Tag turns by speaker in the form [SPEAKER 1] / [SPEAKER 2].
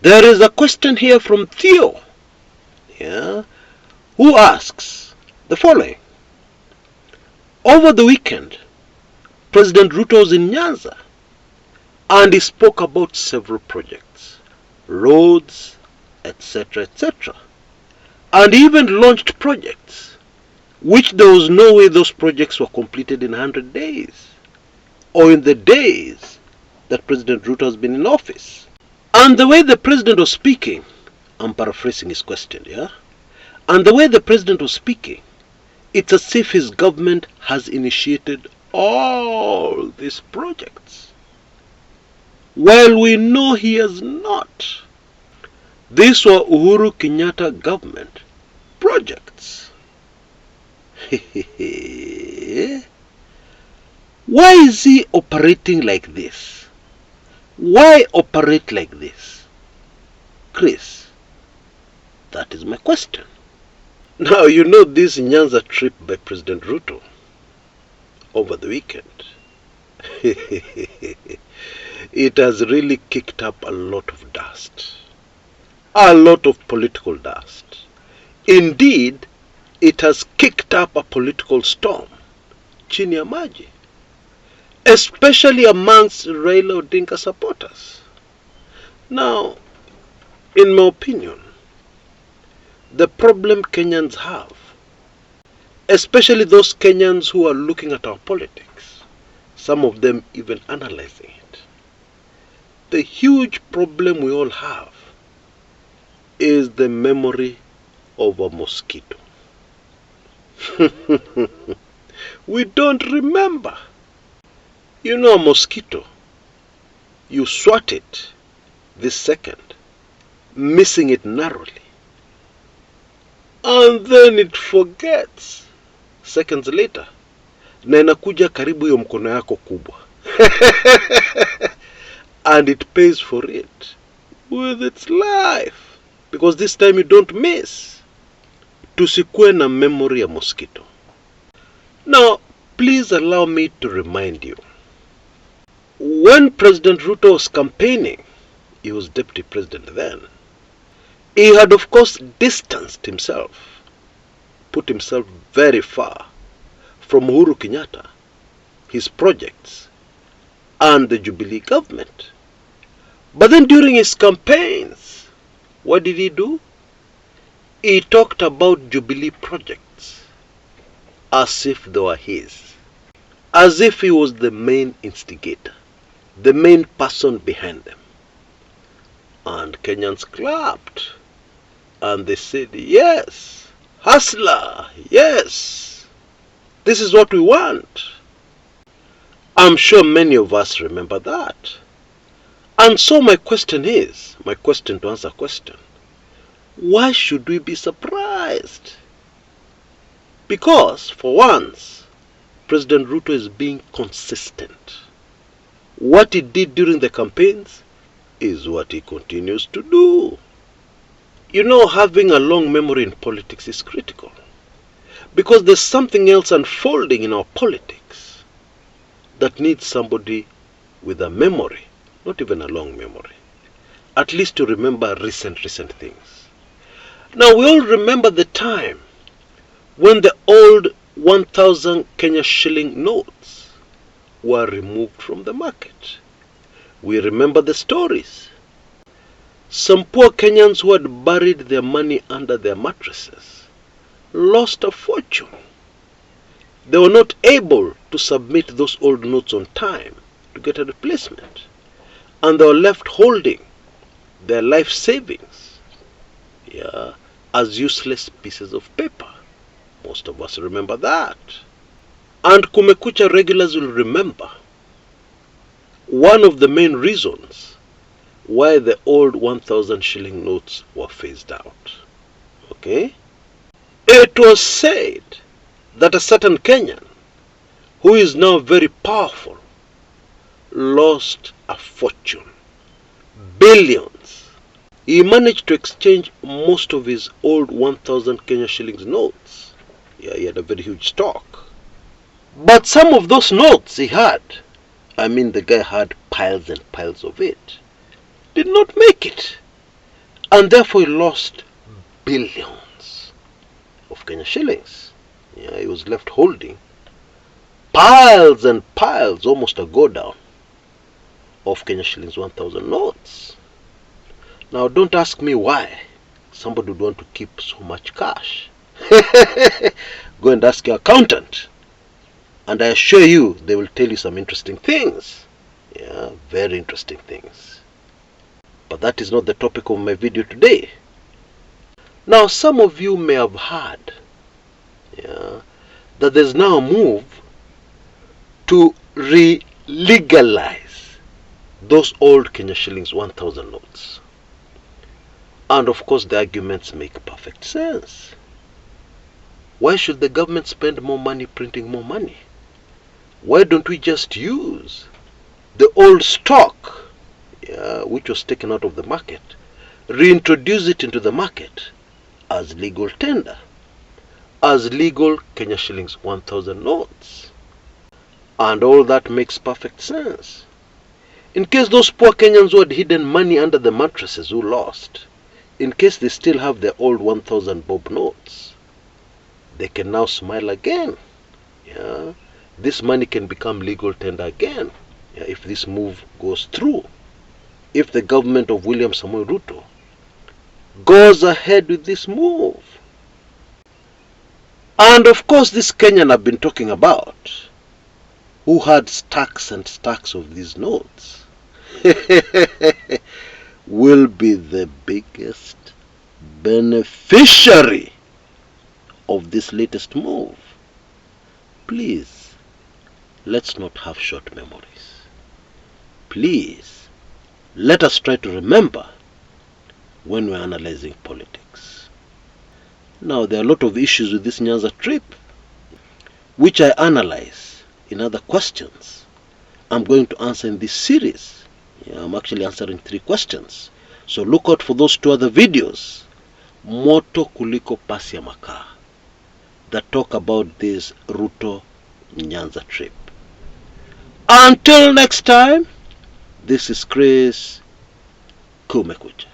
[SPEAKER 1] There is a question here from Theo, who asks the following. Over the weekend, President Ruto was in Nyanza and he spoke about several projects, roads, etc., etc. And he even launched projects, which there was no way those projects were completed in 100 days, or in the days that President Ruto has been in office. And the way the president was speaking, I'm paraphrasing his question, and the way the president was speaking, it's as if his government has initiated all these projects, while we know he has not. These were Uhuru Kenyatta government projects. Why is he operating like this? Why operate like this? Chris, that is my question. Now, you know this Nyanza trip by President Ruto over the weekend. It has really kicked up a lot of dust. A lot of political dust. Indeed, it has kicked up a political storm, chini ya maji, especially amongst Raila Odinga supporters. Now, in my opinion, the problem Kenyans have, especially those Kenyans who are looking at our politics, some of them even analyzing it, the huge problem we all have is the memory of a mosquito. We don't remember. You know, a mosquito, you swat it this second, missing it narrowly, and then it forgets seconds later, na inakuja karibu hiyo mkono yako kubwa. And it pays for it with its life, because this time you don't miss. Tusikue na memory ya mosquito. Now, please allow me to remind you, when President Ruto was campaigning, he was deputy president then, he had of course distanced himself, put himself very far from Uhuru Kenyatta, his projects, and the Jubilee government. But then during his campaigns, what did he do? He talked about Jubilee projects as if they were his, as if he was the main instigator, the main person behind them. And Kenyans clapped and they said, yes, hustler, yes, this is what we want. I'm sure many of us remember that. And so my question to answer question, why should we be surprised? Because for once, President Ruto is being consistent. What he did during the campaigns is what he continues to do. You know, having a long memory in politics is critical, because there's something else unfolding in our politics that needs somebody with a memory, not even a long memory, at least to remember recent things. Now, we all remember the time when the old 1,000 Kenya shilling notes were removed from the market. We remember the stories. Some poor Kenyans who had buried their money under their mattresses lost a fortune. They were not able to submit those old notes on time to get a replacement, and they were left holding their life savings as useless pieces of paper. Most of us remember that. And Kumekucha regulars will remember one of the main reasons why the old 1,000 shilling notes were phased out. Okay? It was said that a certain Kenyan, who is now very powerful, lost a fortune, billions. He managed to exchange most of his old 1,000 Kenya shillings notes. He had a very huge stock. But some of those notes he had, the guy had piles and piles of it, did not make it. And therefore he lost billions of Kenya shillings. Yeah, he was left holding piles and piles, almost a go down, of Kenya shillings 1,000 notes. Now don't ask me why somebody would want to keep so much cash. Go and ask your accountant, and I assure you they will tell you some interesting things. Yeah, very interesting things. But that is not the topic of my video today. Now some of you may have heard, yeah, that there's now a move to re-legalize those old Kenya shillings 1,000 notes. And of course the arguments make perfect sense. Why should the government spend more money printing more money? Why don't we just use the old stock, which was taken out of the market, reintroduce it into the market as legal tender, as legal Kenya shillings 1,000 notes? And all that makes perfect sense. In case those poor Kenyans who had hidden money under the mattresses who lost, in case they still have their old 1,000 bob notes, they can now smile again. Yeah, this money can become legal tender again, yeah, if this move goes through. If the government of William Samoei Ruto goes ahead with this move. And of course this Kenyan I've been talking about, who had stacks and stacks of these notes, will be the biggest beneficiary of this latest move. Please, let's not have short memories. Please, let us try to remember when we're analyzing politics. Now, there are a lot of issues with this Nyanza trip, which I analyze in other questions I'm going to answer in this series. Yeah, I'm actually answering 3 questions. So look out for those 2 other videos, moto kuliko pasi ya makaa, that talk about this Ruto Nyanza trip. Until next time, this is Chris, Kumekucha.